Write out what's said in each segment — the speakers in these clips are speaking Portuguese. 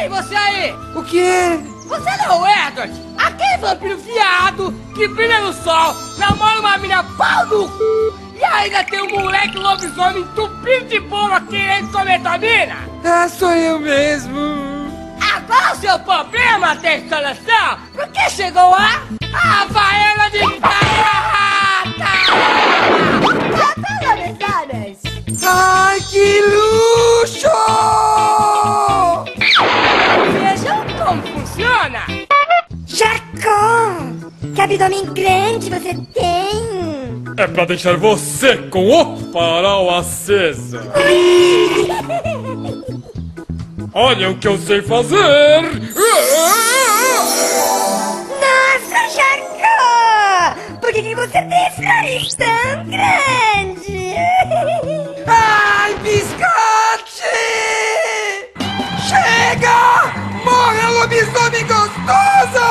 Ei, você aí! O que é? Você não é o Edward? Aquele vampiro viado que brilha no sol, namora uma mina pau no c... E ainda tem um moleque lobisomem entupido de bola querendo comer tua mina? Ah, sou eu mesmo. Agora o seu problema, tem solução? Porque chegou a Havaiana de prata! Ai, que luxo! Vejam como funciona! Jacó! Que abdômen grande você tem! É pra deixar você com o farol aceso. Olha o que eu sei fazer! Nossa, Jacó! Por que você tem esse nariz tão grande? Ai, biscote! Chega! Morra, lobisomem gostoso!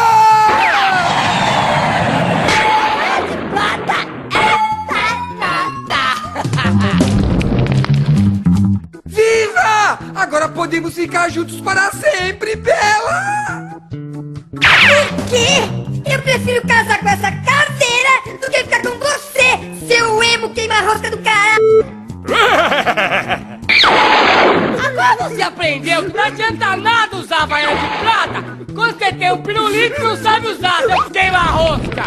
Viva! Agora podemos ficar juntos para sempre, Bela! Por quê? Eu prefiro casar com essa caveira do que ficar com você, seu emo queima-rosca do caralho! Agora você aprendeu que não adianta nada usar Havaiana de prata quando você tem um pirulito e não sabe usar, seu queima-rosca!